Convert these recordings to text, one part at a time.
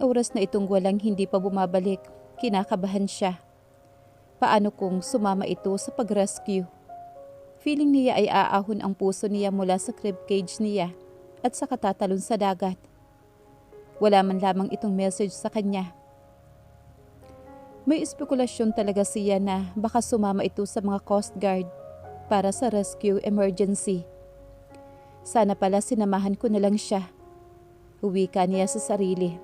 ilang oras na itong walang hindi pa bumabalik, kinakabahan siya. Paano kung sumama ito sa pag-rescue? Feeling niya ay aahon ang puso niya mula sa crib cage niya at saka tatalon sa dagat. Wala man lamang itong message sa kanya. May espekulasyon talaga siya na baka sumama ito sa mga Coast Guard para sa rescue emergency. Sana pala sinamahan ko na lang siya. Huwika niya sa sarili.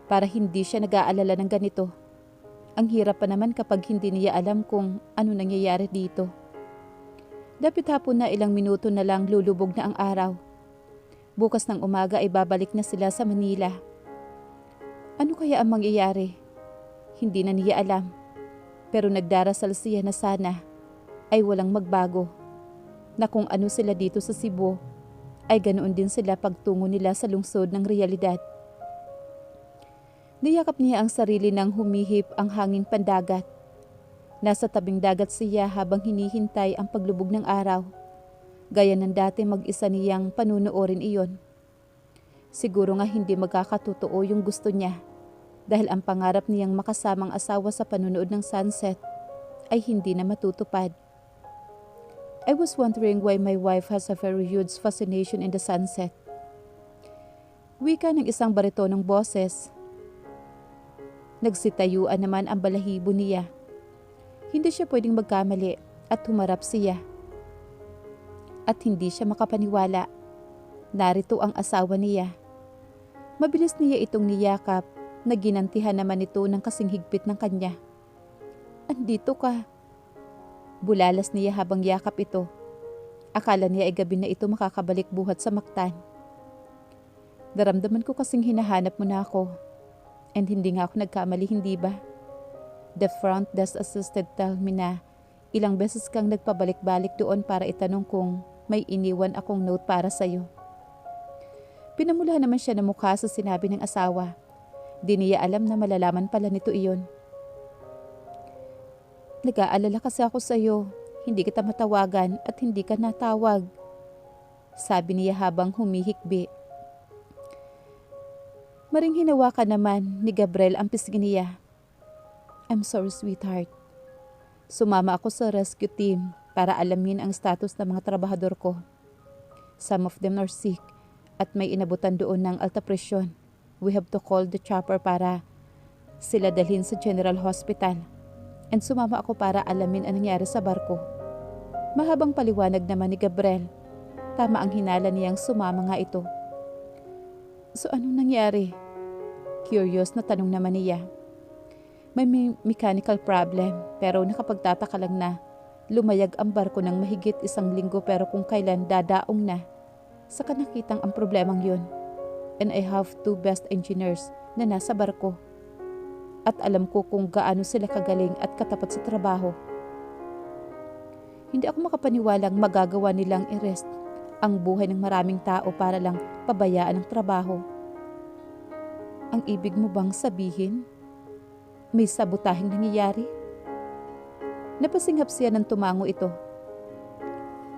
Para hindi siya nag-aalala ng ganito. Ang hirap pa naman kapag hindi niya alam kung ano nangyayari dito. Dapit hapon na ilang minuto na lang lulubog na ang araw. Bukas ng umaga ay babalik na sila sa Manila. Ano kaya ang mangyayari? Hindi na niya alam. Pero nagdarasal siya na sana ay walang magbago. Na kung ano sila dito sa Cebu, ay ganoon din sila pagtungo nila sa lungsod ng realidad. Niyakap niya ang sarili nang humihip ang hanging pandagat. Nasa tabing dagat siya habang hinihintay ang paglubog ng araw. Gaya ng dati mag-isa niyang panunuorin iyon. Siguro nga hindi magkakatotoo yung gusto niya dahil ang pangarap niyang makasamang asawa sa panunood ng sunset ay hindi na matutupad. I was wondering why my wife has a very huge fascination in the sunset. Wika ng isang baritonong boses. Nagsitayuan naman ang balahibo niya. Hindi siya pwedeng magkamali at humarap siya. At hindi siya makapaniwala. Narito ang asawa niya. Mabilis niya itong niyakap na ginantihan naman ito ng kasing higpit ng kanya. Andito ka. Bulalas niya habang yakap ito. Akala niya ay gabi na ito makakabalik buhat sa Mactan. Daramdaman ko kasing hinahanap mo na ako. And hindi nga ako nagkamali, hindi ba? The front desk assistant tell me na ilang beses kang nagpabalik-balik doon para itanong kung may iniwan akong note para sa'yo. Pinamula naman siya ng mukha sa sinabi ng asawa. Di niya alam na malalaman pala nito iyon. Nag-aalala kasi ako sa'yo. Hindi kita matawagan at hindi ka natawag. Sabi niya habang humihikbi. Maring hinawakan naman ni Gabriel ang pisngi niya. I'm sorry, sweetheart. Sumama ako sa rescue team para alamin ang status ng mga trabahador ko. Some of them are sick at may inabutan doon ng alta presyon. We have to call the chopper para sila dalhin sa General Hospital. And sumama ako para alamin ang nangyari sa barko. Mahabang paliwanag naman ni Gabriel. Tama ang hinala niyang sumama nga ito. So anong nangyari? Curious na tanong naman niya. May mechanical problem pero nakapagtataka lang na lumayag ang barko ng mahigit 1 linggo pero kung kailan dadaong na. Saka nakitang ang problemang yun. And I have 2 best engineers na nasa barko. At alam ko kung gaano sila kagaling at katapat sa trabaho. Hindi ako makapaniwalang magagawa nilang i-rest ang buhay ng maraming tao para lang pabayaan ang trabaho. Ang ibig mo bang sabihin? May sabotaheng nangyayari? Napasinghap siya ng tumango ito.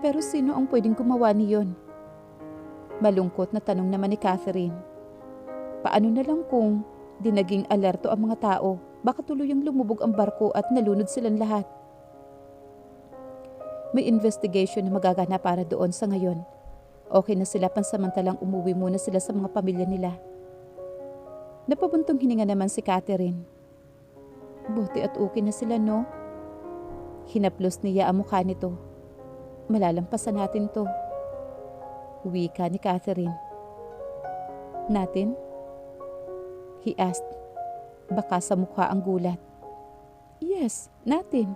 Pero sino ang pwedeng gumawa niyon? Malungkot na tanong naman ni Catherine. Paano na lang kung di naging alerto ang mga tao? Baka tuluyang lumubog ang barko at nalunod silang lahat. May investigation na magaganap para doon sa ngayon. Okay na sila pansamantalang umuwi muna sila sa mga pamilya nila. Napabuntong hininga naman si Catherine. Buti at okay na sila, no? Hinaplos niya ang mukha nito. Malalampasan natin to. Wika ni Catherine. Natin? He asked. Baka sa mukha ang gulat. Yes, natin.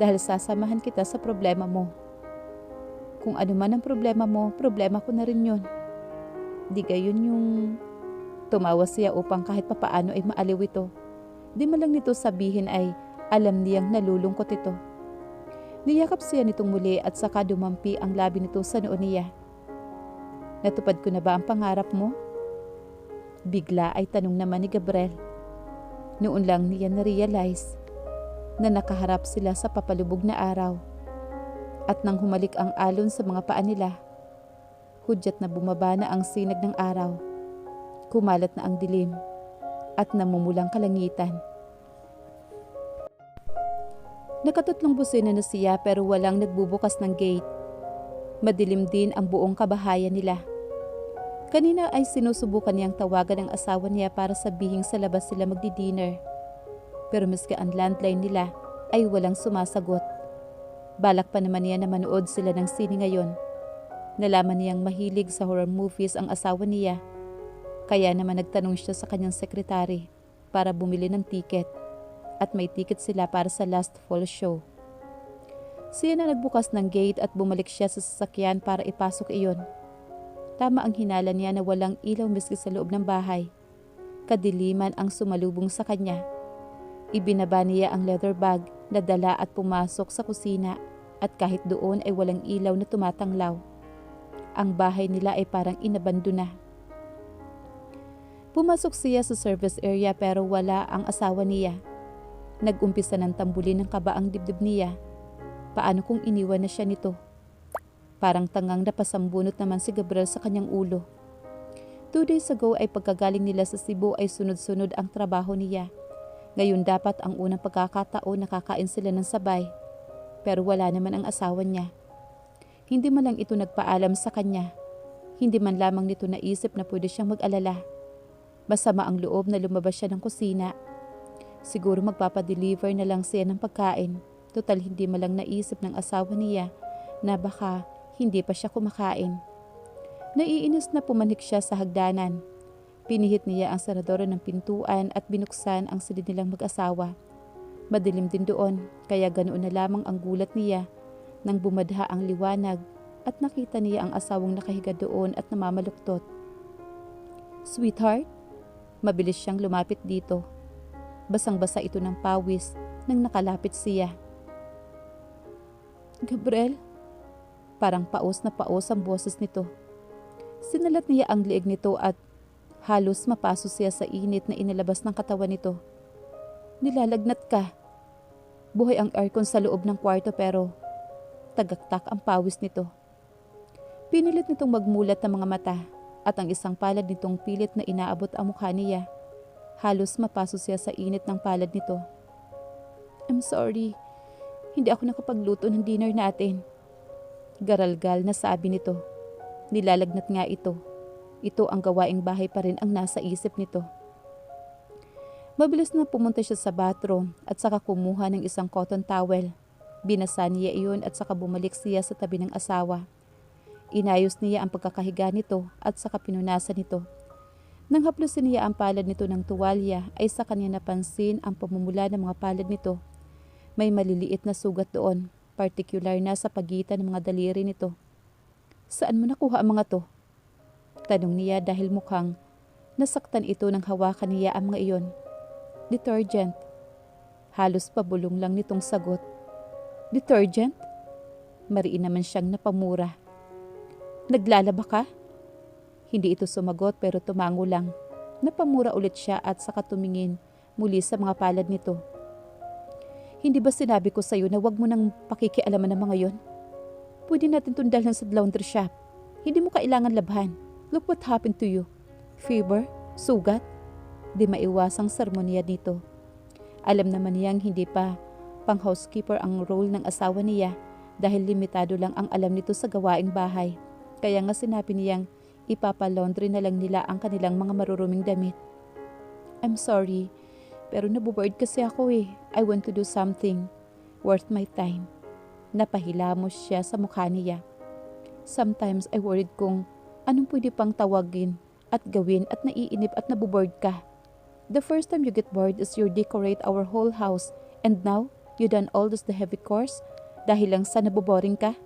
Dahil sasamahan kita sa problema mo. Kung ano man ang problema mo, problema ko na rin yun. Di gayon yung... Tumawa siya upang kahit papaano ay maaliw ito. Di man lang nito sabihin ay alam niyang nalulungkot ito. Niyakap siya nitong muli at saka dumampi ang labi nito sa noo niya. Natupad ko na ba ang pangarap mo? Bigla ay tanong naman ni Gabriel. Noon lang niya na-realize na nakaharap sila sa papalubog na araw. At nang humalik ang alon sa mga paa nila, hudyat na bumaba na ang sinag ng araw. Kumalat na ang dilim at namumulang kalangitan. Nakatutlong busina na siya pero walang nagbubukas ng gate. Madilim din ang buong kabahayan nila. Kanina ay sinusubukan niyang tawagan ang asawa niya para sabihing sa labas sila magdi-dinner. Pero miski ang landline nila ay walang sumasagot. Balak pa naman niya na manood sila ng sine ngayon. Nalaman niyang mahilig sa horror movies ang asawa niya. Kaya naman nagtanong siya sa kanyang sekretary para bumili ng tiket. At may tiket sila para sa last fall show. Siya na nagbukas ng gate at bumalik siya sa sasakyan para ipasok iyon. Tama ang hinala niya na walang ilaw miski sa loob ng bahay. Kadiliman ang sumalubong sa kanya. Ibinaba niya ang leather bag na dala at pumasok sa kusina at kahit doon ay walang ilaw na tumatanglaw. Ang bahay nila ay parang inabando na. Pumasok siya sa service area pero wala ang asawa niya. Nag-umpisa ng tambulin ng kaba ang dibdib niya. Paano kung iniwan na siya nito? Parang tangang napasambunot naman si Gabriel sa kanyang ulo. 2 days ago ay pagkagaling nila sa Cebu ay sunod-sunod ang trabaho niya. Ngayon dapat ang unang pagkakataon nakakain sila ng sabay. Pero wala naman ang asawa niya. Hindi man lang ito nagpaalam sa kanya. Hindi man lamang nito naisip na pwede siyang mag-alala. Masama ang loob na lumabas siya ng kusina. Siguro magpapadeliver na lang siya ng pagkain. Total hindi man lang naisip ng asawa niya na baka hindi pa siya kumakain. Naiinis na pumanik siya sa hagdanan. Pinihit niya ang saradora ng pintuan at binuksan ang silid nilang mag-asawa. Madilim din doon, kaya ganoon na lamang ang gulat niya nang bumadha ang liwanag at nakita niya ang asawang nakahiga doon at namamaluktot. Sweetheart? Mabilis siyang lumapit dito. Basang-basa ito ng pawis nang nakalapit siya. Gabriel? Parang paos na paos ang boses nito. Sinalat niya ang liig nito at halos mapaso siya sa init na inilabas ng katawan nito. Nilalagnat ka. Buhay ang aircon sa loob ng kwarto pero tagaktak ang pawis nito. Pinilit nitong magmulat ng mga mata at ang isang palad nitong pilit na inaabot ang mukha niya. Halos mapaso siya sa init ng palad nito. I'm sorry. Hindi ako nakapagluto ng dinner natin. Garalgal na sabi nito. Nilalagnat nga ito. Ito ang gawaing bahay pa rin ang nasa isip nito. Mabilis na pumunta siya sa bathroom at saka kumuha ng isang cotton towel. Binasa niya iyon at saka bumalik siya sa tabi ng asawa. Inayos niya ang pagkakahiga nito at saka pinunasan nito. Nang haplusin niya ang palad nito ng tuwalya ay sa kanya napansin ang pamumula ng mga palad nito. May maliliit na sugat doon, partikular na sa pagitan ng mga daliri nito. Saan mo nakuha ang mga to? Tanong niya dahil mukhang nasaktan ito nang hawakan niya ang mga iyon. Detergent. Halos pabulong lang nitong sagot. Detergent? Mariin naman siyang napamura. Naglalaba ka? Hindi ito sumagot pero tumango lang. Napamura ulit siya at saka tumingin muli sa mga palad nito. Hindi ba sinabi ko sa'yo na wag mo nang pakikialaman ng mga yon? Pwede natin tundalhan sa laundry shop. Hindi mo kailangan labhan. Look what happened to you. Fever? Sugat? Di maiwasang sermonya nito. Alam naman niyang hindi pa pang housekeeper ang role ng asawa niya dahil limitado lang ang alam nito sa gawaing bahay. Kaya nga sinabi niyang ipapalaundry na lang nila ang kanilang mga maruruming damit. I'm sorry, pero nabuboard kasi ako eh. I want to do something worth my time. Napahilamos siya sa mukha niya. Sometimes I worried kung anong pwede pang tawagin at gawin at naiinip at nabuboard ka. The first time you get bored is you decorate our whole house and now you done all this the heavy chores dahil lang sa naboboring ka.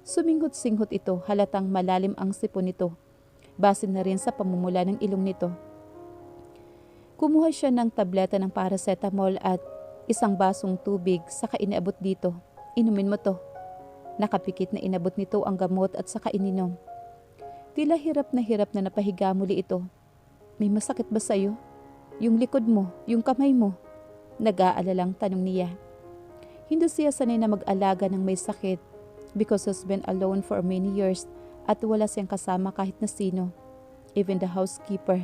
Suminghot-singhot ito, halatang malalim ang sipon nito. Base na rin sa pamumula ng ilong nito. Kumuha siya ng tableta ng paracetamol at isang basong tubig saka inaabot dito. Inumin mo to. Nakapikit na inabot nito ang gamot at saka ininom. Tila hirap na napahiga muli ito. May masakit ba sa'yo? Yung likod mo, yung kamay mo? Nag-aalalang tanong niya. Hindi siya sanay na mag-alaga ng may sakit because he's been alone for many years at wala siyang kasama kahit na sino, even the housekeeper.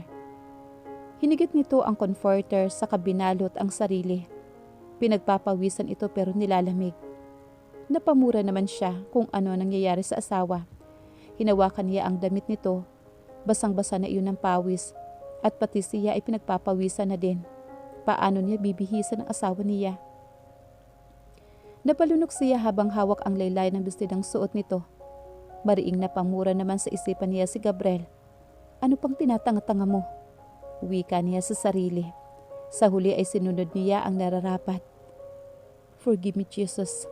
Hinigit nito ang comforter sa kabinalot ang sarili. Pinagpapawisan ito pero nilalamig. Napamura naman siya kung ano nangyayari sa asawa. Hinawakan niya ang damit nito. Basang-basa na iyon ng pawis at pati siya ay pinagpapawisan na din. Paano niya bibihisan ang asawa niya? Napalunok siya habang hawak ang laylay ng bestidang suot nito. Mariing napamura naman sa isipan niya si Gabriel. Ano pang tinatanga-tanga mo? Wika niya sa sarili. Sa huli ay sinunod niya ang nararapat. Forgive me, Jesus.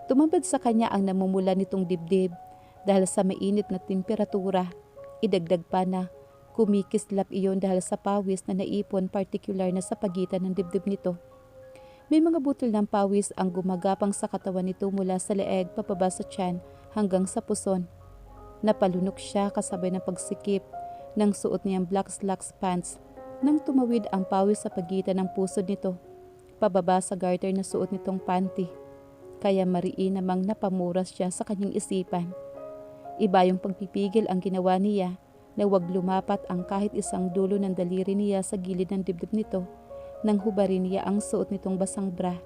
Tumambad sa kanya ang namumula nitong dibdib dahil sa mainit na temperatura. Idagdag pa na kumikislap iyon dahil sa pawis na naipon partikular na sa pagitan ng dibdib nito. May mga butol ng pawis ang gumagapang sa katawan nito mula sa leeg papaba sa tiyan hanggang sa puson. Napalunok siya kasabay ng pagsikip ng suot niyang black slacks pants nang tumawid ang pawis sa pagitan ng pusod nito pababa sa garter na suot nitong panty. Kaya mariin namang napamuras siya sa kanyang isipan. Iba yung pagpipigil ang ginawa niya na huwag lumapat ang kahit isang dulo ng daliri niya sa gilid ng dibdib nito nang hubarin niya ang suot nitong basang bra.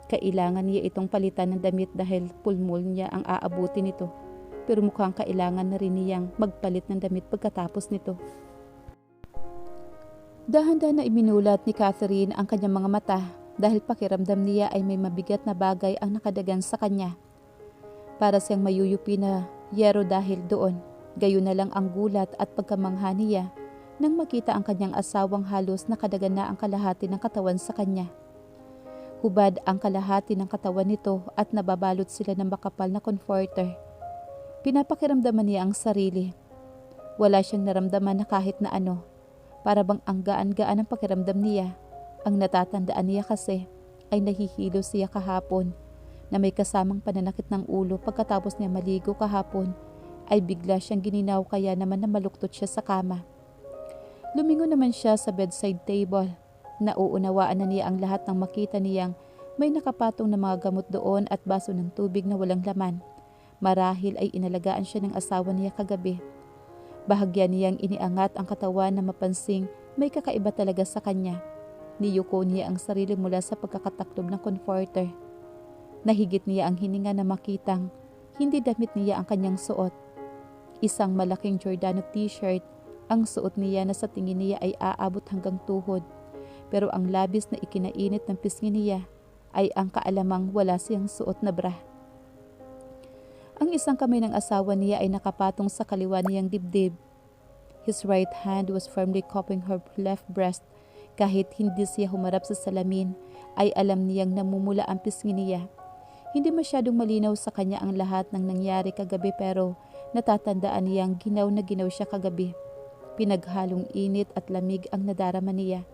Kailangan niya itong palitan ng damit dahil pulmol niya ang aabuti nito. Pero mukhang kailangan na rin niyang magpalit ng damit pagkatapos nito. Dahan-dahan na iminulat ni Catherine ang kanyang mga mata dahil pakiramdam niya ay may mabigat na bagay ang nakadagan sa kanya. Para siyang mayuyupi na yero dahil doon. Gayon na lang ang gulat at pagkamangha niya nang makita ang kanyang asawang halos nakadagan na ang kalahati ng katawan sa kanya. Hubad ang kalahati ng katawan nito at nababalot sila ng makapal na comforter. Pinapakiramdaman niya ang sarili. Wala siyang naramdaman na kahit na ano. Para bang ang gaan-gaan ang pakiramdam niya. Ang natatandaan niya kasi ay nahihilo siya kahapon na may kasamang pananakit ng ulo pagkatapos niya maligo kahapon ay bigla siyang gininaw kaya naman na maluktot siya sa kama. Lumingon naman siya sa bedside table. Nauunawaan na niya ang lahat nang makita niyang may nakapatong na mga gamot doon at baso ng tubig na walang laman. Marahil ay inalagaan siya ng asawa niya kagabi. Bahagya niyang iniangat ang katawan na mapansing may kakaiba talaga sa kanya. Niyuko niya ang sarili mula sa pagkakataklob ng comforter. Nahigit niya ang hininga na makitang hindi damit niya ang kanyang suot. Isang malaking Giordano t-shirt ang suot niya na sa tingin niya ay aabot hanggang tuhod. Pero ang labis na ikinainit ng pisngi niya ay ang kaalamang wala siyang suot na bra. Ang isang kamay ng asawa niya ay nakapatong sa kaliwa niyang dibdib. His right hand was firmly cupping her left breast. Kahit hindi siya humarap sa salamin, ay alam niyang namumula ang pisngi niya. Hindi masyadong malinaw sa kanya ang lahat ng nangyari kagabi pero natatandaan niyang ginaw na ginaw siya kagabi. Pinaghalong init at lamig ang nadarama niya.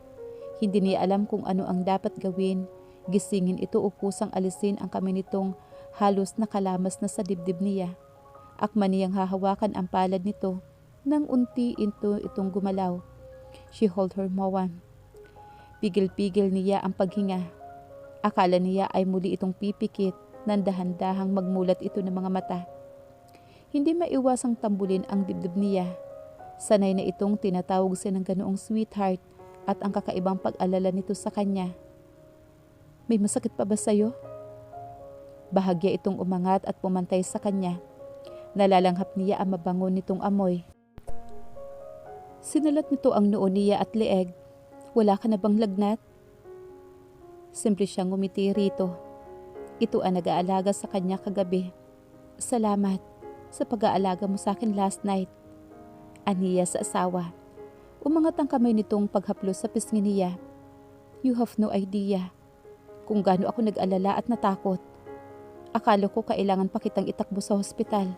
Hindi niya alam kung ano ang dapat gawin. Gisingin ito o kusang alisin ang kamay nitong halos nakalamas na sa dibdib niya. Akma niyang hahawakan ang palad nito nang itong gumalaw. She held her mawan. Pigil-pigil niya ang paghinga. Akala niya ay muli itong pipikit nang dahan-dahang magmulat ito ng mga mata. Hindi maiwasang tambulin ang dibdib niya. Sanay na itong tinatawag siya ng ganoong sweetheart at ang kakaibang pag-alala nito sa kanya. May masakit pa ba sa'yo? Bahagya itong umangat at pumantay sa kanya. Nalalanghap niya ang mabango nitong amoy. Sinalat nito ang noo niya at leeg. Wala ka na bang lagnat? Simple siyang ngumiti rito. Ito ang nag-aalaga sa kanya kagabi. Salamat sa pag-aalaga mo sa akin last night. Aniya sa asawa. Umangat ang kamay nitong paghaplos sa pisngi niya. You have no idea kung gaano ako nag-alala at natakot. Akala ko kailangan pa kitang itakbo sa hospital.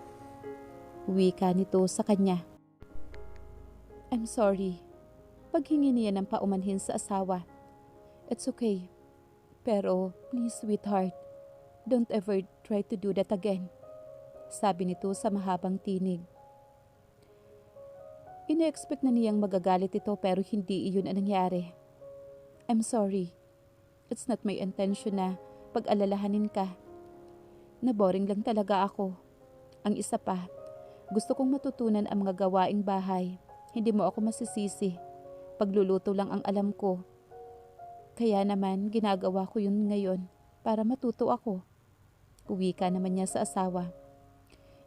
Wika nito sa kanya. I'm sorry. Paghingi niya ng paumanhin sa asawa. It's okay. Pero please sweetheart, don't ever try to do that again. Sabi nito sa mahabang tinig. Ine-expect na niyang magagalit ito pero hindi iyon ang nangyari. I'm sorry. It's not my intention na pag-alalahanin ka. Na-boring lang talaga ako. Ang isa pa, gusto kong matutunan ang mga gawaing bahay. Hindi mo ako masisisi. Pagluluto lang ang alam ko. Kaya naman ginagawa ko yun ngayon para matuto ako. Uwi ka naman niya sa asawa.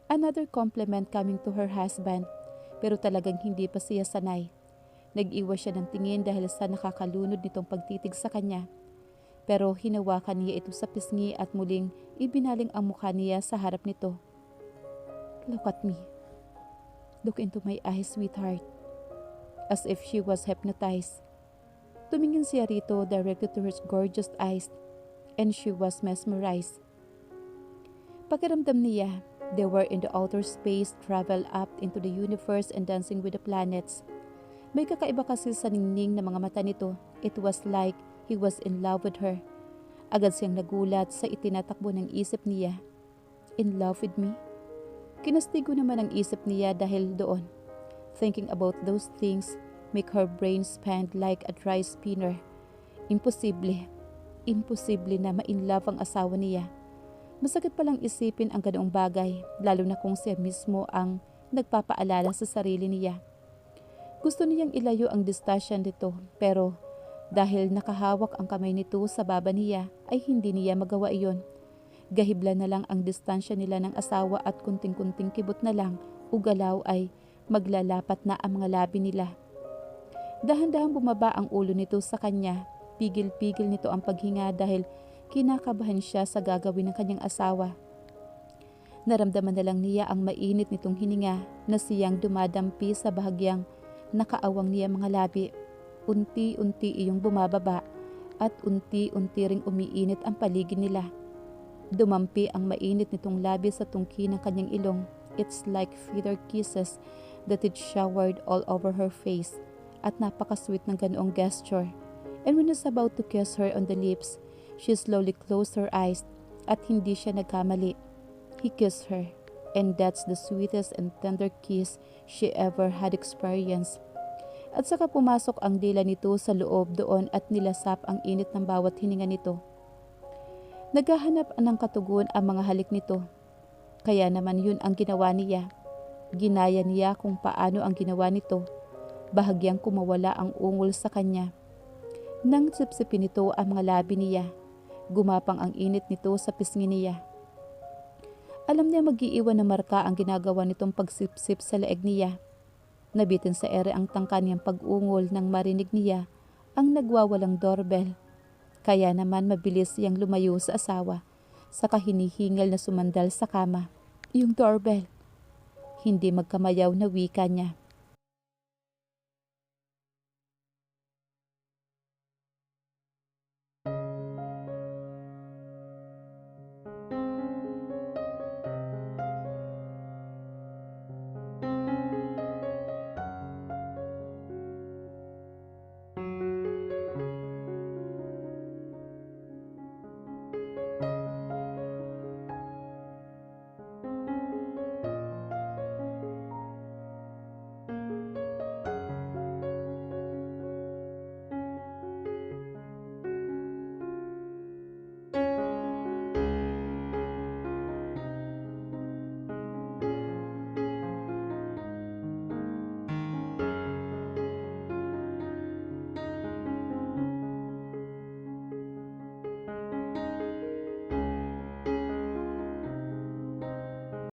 Another compliment coming to her husband, pero talagang hindi pa siya sanay. Nag-iwas siya ng tingin dahil sa nakakalunod nitong pagtitig sa kanya. Pero hinawakan niya ito sa pisngi at muling ibinaling ang mukha niya sa harap nito. Look at me. Look into my eyes, sweetheart. As if she was hypnotized. Tumingin siya rito directly to her gorgeous eyes, and she was mesmerized. Pakiramdam niya, they were in the outer space, travel up into the universe and dancing with the planets. May kakaiba kasi sa ningning na mga mata nito. It was like he was in love with her. Agad siyang nagulat sa itinatakbo ng isip niya. In love with me? Kinastigo naman ang isip niya dahil doon. Thinking about those things make her brain spin like a dry spinner. Imposible. Imposible na ma-inlove ang asawa niya. Masakit palang isipin ang ganoong bagay, lalo na kung siya mismo ang nagpapaalala sa sarili niya. Gusto niyang ilayo ang distansya nito, pero dahil nakahawak ang kamay nito sa baba niya, ay hindi niya magawa iyon. Gahibla na lang ang distansya nila ng asawa at kunting-kunting kibot na lang o galaw ay maglalapat na ang mga labi nila. Dahan-dahang bumaba ang ulo nito sa kanya. Pigil-pigil nito ang paghinga dahil kinakabahan siya sa gagawin ng kanyang asawa. Naramdaman na lang niya ang mainit nitong hininga na siyang dumadampi sa bahagyang nakaawang niya mga labi. Unti-unti iyong bumababa at unti-unti ring umiinit ang paligid nila. Dumampi ang mainit nitong labi sa tungki ng kanyang ilong. It's like feather kisses that it showered all over her face. At napakasweet ng ganoong gesture. And when he's about to kiss her on the lips, she slowly closed her eyes at hindi siya nagkamali. He kissed her, and that's the sweetest and tender kiss she ever had experienced. At saka pumasok ang dila nito sa loob doon at nilasap ang init ng bawat hininga nito. Naghahanap ng katugon ang mga halik nito. Kaya naman yun ang ginawa niya. Ginaya niya kung paano ang ginawa nito. Bahagyang kumawala ang ungol sa kanya. Nang sipsipin nito ang mga labi niya, gumapang ang init nito sa pisngi niya. Alam niya mag-iiwan na marka ang ginagawa nitong pagsipsip sa leeg niya. Nabitin sa ere ang tangka niyang pag-ungol nang marinig niya ang nagwawalang doorbell. Kaya naman mabilis siyang lumayo sa asawa, saka hinihingal na sumandal sa kama. Yung doorbell. Hindi magkamayaw na wika niya.